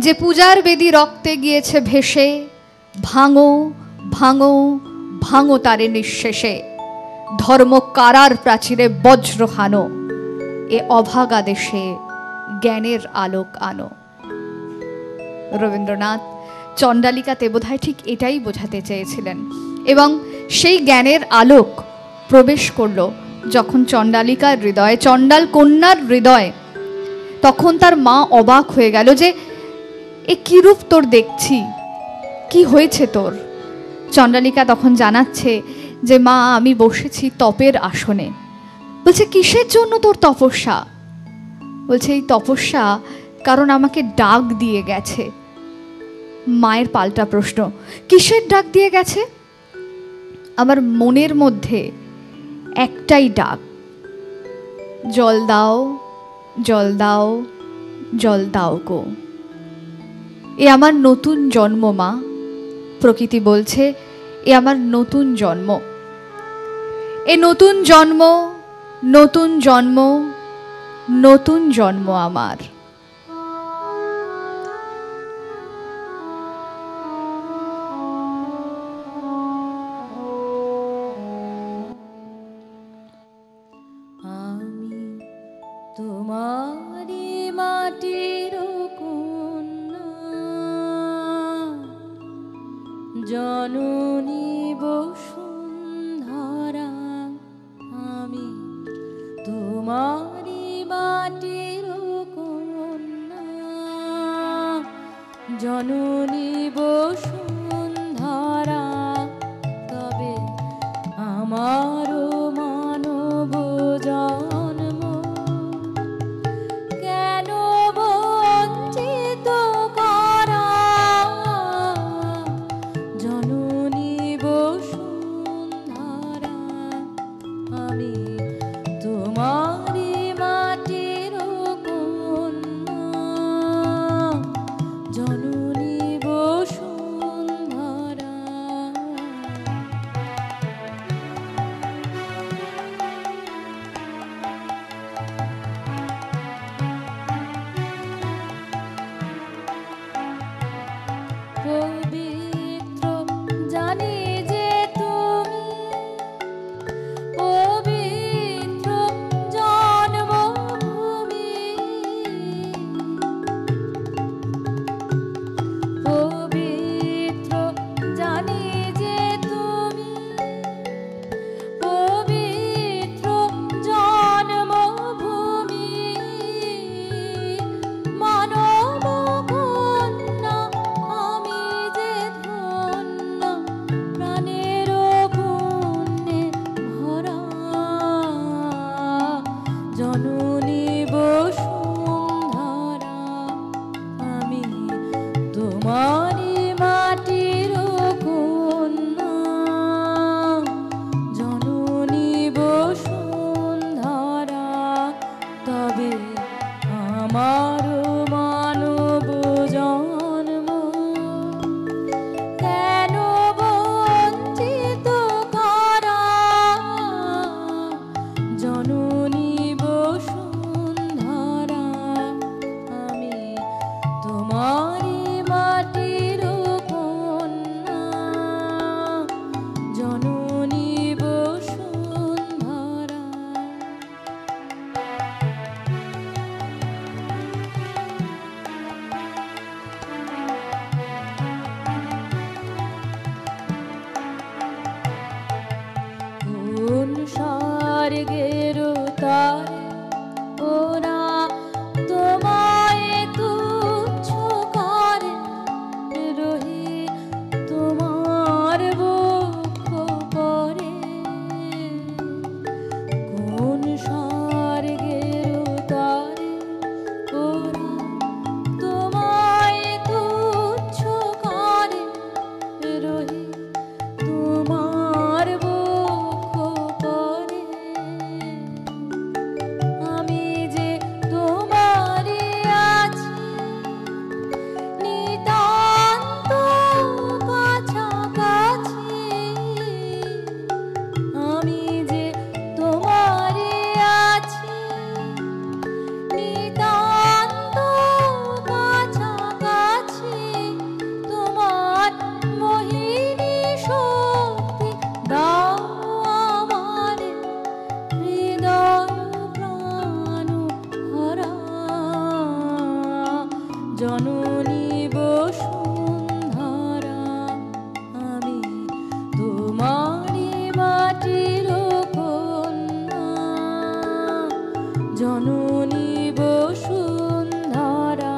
যে পূজার বেদী রক্তে গিয়েছে ভেসে, ভাঙো ভাঙো ভাঙো তারে নিঃশেষে, ধর্ম কারার প্রাচীরে বজ্র হানো, এ অভাগা দেশে জ্ঞানের আলোক আনো। রবীন্দ্রনাথ চণ্ডালিকাতে বোধহয় ঠিক এটাই বোঝাতে চেয়েছিলেন, এবং সেই জ্ঞানের আলোক প্রবেশ করল যখন চণ্ডালিকার হৃদয়ে, চণ্ডাল কন্যার হৃদয়ে। তখন তার মা অবাক হয়ে গেল যে এ কি রূপ তোর দেখছি, কি হয়েছে তোর? চণ্ডালিকা তখন জানাচ্ছে যে মা, আমি বসেছি তপের আসনে। বলছে কিসের জন্য তোর তপস্যা? বলছে এই তপস্যা কারণ আমাকে ডাক দিয়ে গেছে। মায়ের পাল্টা প্রশ্ন, কিসের ডাক দিয়ে গেছে? আমার মনের মধ্যে একটাই ডাক, জল দাও জল দাও জল দাও গো। এ আমার নতুন জন্ম মা। প্রকৃতি বলছে এ আমার নতুন জন্ম, এ নতুন জন্ম, নতুন জন্ম, নতুন জন্ম আমার। আমি তোমারি মাটির কন্যা, জননী বসুন্ধরা। আমি তোমারি মাটির কন্যা, জননী বসুন্ধরা। তবে আমারও মানব জন্ম কেন বঞ্চিত করা? জননী বসুন্ধরা, আমি তোমারি মাটির কন্যা, জননী বসুন্ধরা। জননী বসুন্ধরা আমি তোমারি মাটির কন্যা জননী বসুন্ধরা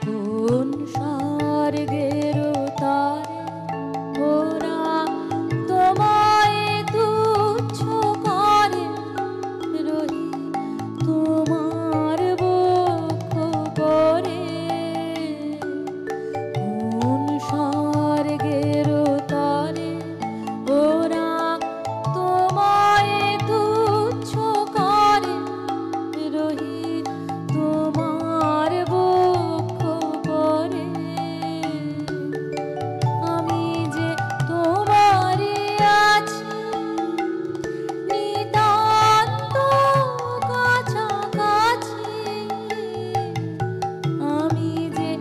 কোন স্বর্গের তারে ওরা তোমায় তুচ্ছ করে রহি তোমার বক্ষ করে কোন স্বর্গের তারে ওরা তোমায় তুচ্ছ করে রহি তোমার বক্ষ করে আমি যে তোমারই আছি নিতান্ত কাছাকাছি আমি যে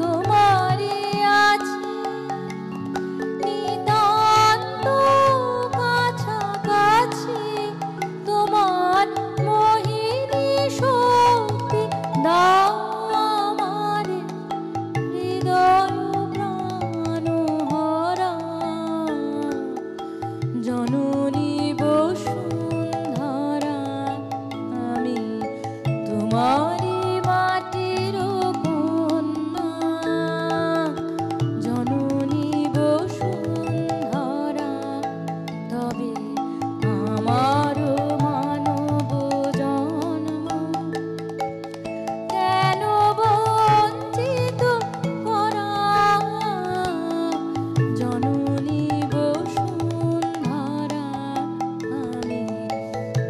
তোমারই আছি নিতান্ত কাছাকাছি তোমার মোহিনী শক্তি দাও আমারে হৃদয় প্রাণ হরা জননী বসুন্ধরা আমি তোমারি মাটির কন্যা জননী বসুন্ধরা তবে আমারও মানব জন্ম কেন বঞ্চিত করা জননী বসুন্ধরা আমি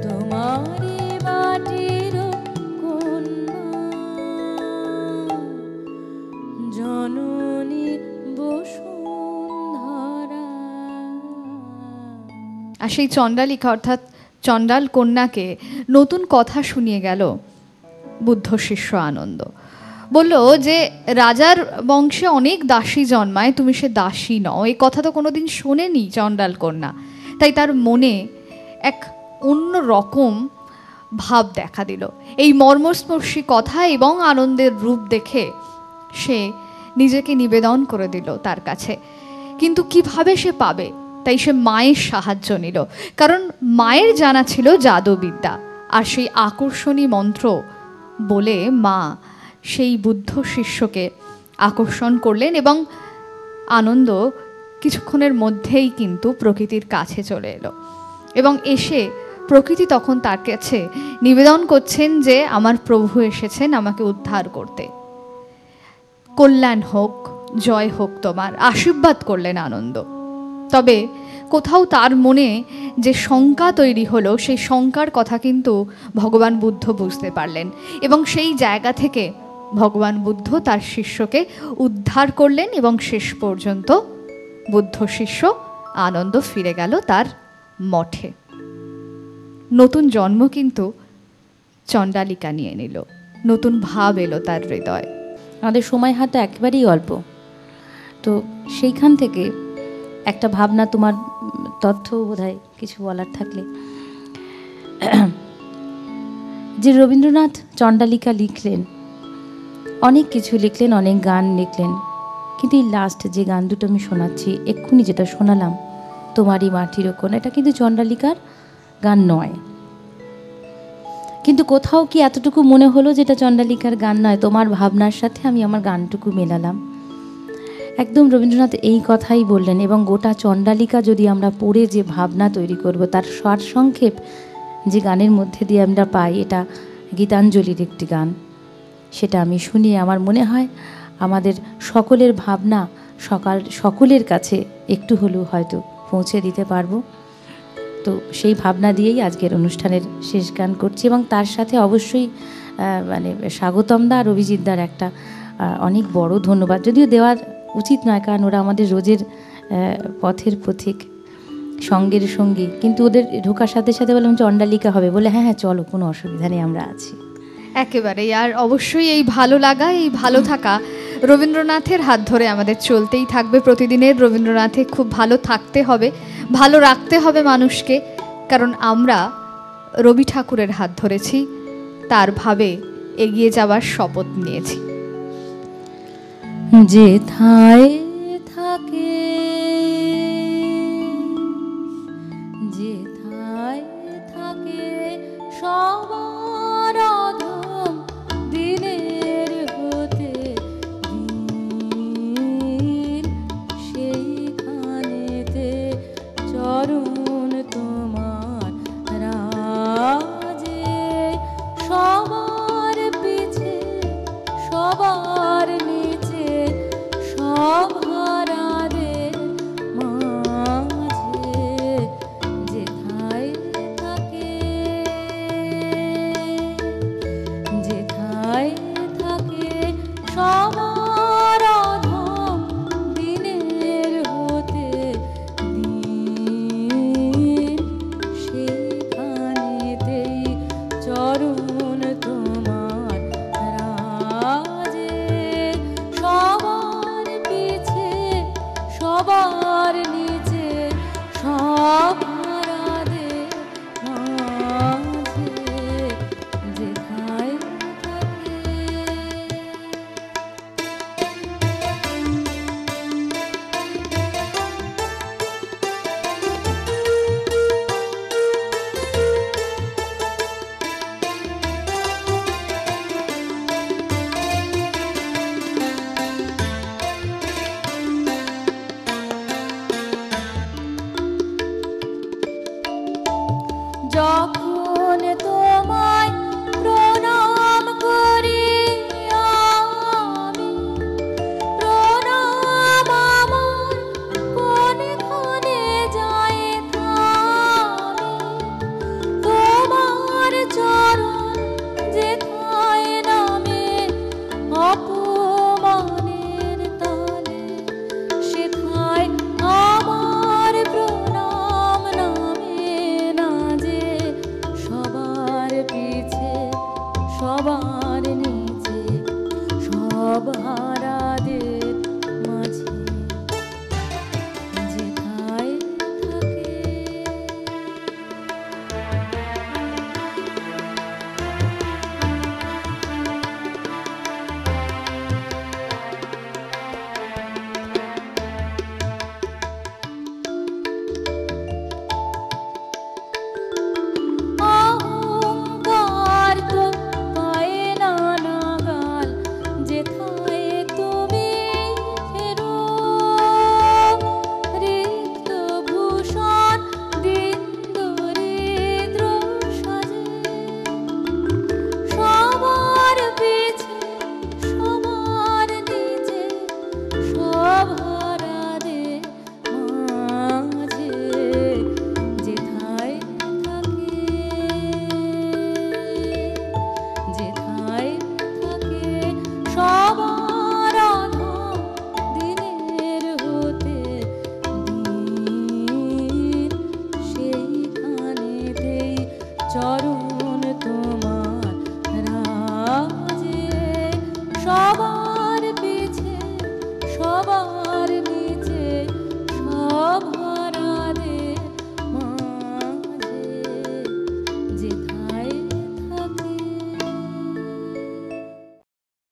তোমারি মাটির কন্যা জননী বসুন্ধরা আর সেই চণ্ডালিকা অর্থাৎ চণ্ডাল কন্যাকে নতুন কথা শুনিয়ে গেল বুদ্ধ শিষ্য আনন্দ। বলল যে রাজার বংশে অনেক দাসী জন্মায়, তুমি সে দাসী নও। এই কথা তো কোনোদিন শোনেনি চণ্ডাল কন্যা, তাই তার মনে এক অন্য রকম ভাব দেখা দিল। এই মর্মস্পর্শী কথা এবং আনন্দের রূপ দেখে সে নিজেকে নিবেদন করে দিল তার কাছে। কিন্তু কিভাবে সে পাবে, তাই সে মায়ের সাহায্য নিল, কারণ মায়ের জানা ছিল জাদুবিদ্যা। আর সেই আকর্ষণী মন্ত্র বলে মা সেই বুদ্ধ শিষ্যকে আকর্ষণ করলেন এবং আনন্দ কিছুক্ষণের মধ্যেই কিন্তু প্রকৃতির কাছে চলে এলো এবং এসে প্রকৃতি তখন তার কাছে নিবেদন করছেন যে আমার প্রভু এসেছেন আমাকে উদ্ধার করতে, কল্যাণ হোক, জয় হোক তোমার, আশীর্বাদ করলেন আনন্দ। তবে কোথাও তার মনে যে শঙ্কা তৈরি হলো, সেই শঙ্কার কথা কিন্তু ভগবান বুদ্ধ বুঝতে পারলেন এবং সেই জায়গা থেকে ভগবান বুদ্ধ তার শিষ্যকে উদ্ধার করলেন এবং শেষ পর্যন্ত বুদ্ধ শিষ্য আনন্দ ফিরে গেল তার মঠে। নতুন জন্ম কিন্তু চণ্ডালিকা নিয়ে নিল, নতুন ভাব এলো তার হৃদয়। আমাদের সময় হাতে একেবারেই অল্প, তো সেইখান থেকে একটা ভাবনা, তোমার তথ্য বোধহয় কিছু বলার থাকলে, যে রবীন্দ্রনাথ চণ্ডালিকা লিখলেন, অনেক কিছু লিখলেন, অনেক গান লিখলেন, কিন্তু এই লাস্ট যে গান দুটো আমি শোনাচ্ছি, এক্ষুনি যেটা শোনালাম তোমারই মাটির কন্যা, এটা কিন্তু চণ্ডালিকার গান নয়। কিন্তু কোথাও কি এতটুকু মনে হলো যেটা চণ্ডালিকার গান নয়? তোমার ভাবনার সাথে আমি আমার গানটুকু মেলালাম। একদম রবীন্দ্রনাথ এই কথাই বললেন। এবং গোটা চণ্ডালিকা যদি আমরা পড়ে যে ভাবনা তৈরি করব, তার সারসংক্ষেপ যে গানের মধ্যে দিয়ে আমরা পাই, এটা গীতাঞ্জলির একটি গান, সেটা আমি শুনিয়ে আমার মনে হয় আমাদের সকলের ভাবনা সকলের কাছে একটু হলেও হয়তো পৌঁছে দিতে পারবো। তো সেই ভাবনা দিয়েই আজকের অনুষ্ঠানের শেষ গান করছি এবং তার সাথে অবশ্যই মানে স্বাগতমদা আর অভিজিৎদার একটা অনেক বড় ধন্যবাদ, যদিও দেওয়ার উচিত নয় কারণ ওরা আমাদের রোজের পথের পথিক, সঙ্গের সঙ্গী, কিন্তু ওদের ঢোকার সাথে সাথে বললাম চণ্ডালিকা হবে, বলে হ্যাঁ হ্যাঁ চলো, কোনো অসুবিধা নেই, আমরা আছি। একেবারেই। আর অবশ্যই এই ভালো লাগা, এই ভালো থাকা রবীন্দ্রনাথের হাত ধরে আমাদের চলতেই থাকবে প্রতিদিনের। রবীন্দ্রনাথে খুব ভালো থাকতে হবে, ভালো রাখতে হবে মানুষকে, কারণ আমরা রবি ঠাকুরের হাত ধরেছি, তার ভাবে এগিয়ে যাওয়ার শপথ নিয়েছি। যেথায় থাকে, যেথায় থাকে সবার অধম দিনের হতে দিন, সেইখানেতে চরণ তোমার রাজে, সবার পিছে সবার নিচে সভারাদের মাঝে, যেথায় থাকে, যেথায় থাকে সবার অধম দিনের হতে দিন, সেখানেতেই চরণ তোমার রাজে, সবার পিছে সবার নিচে সব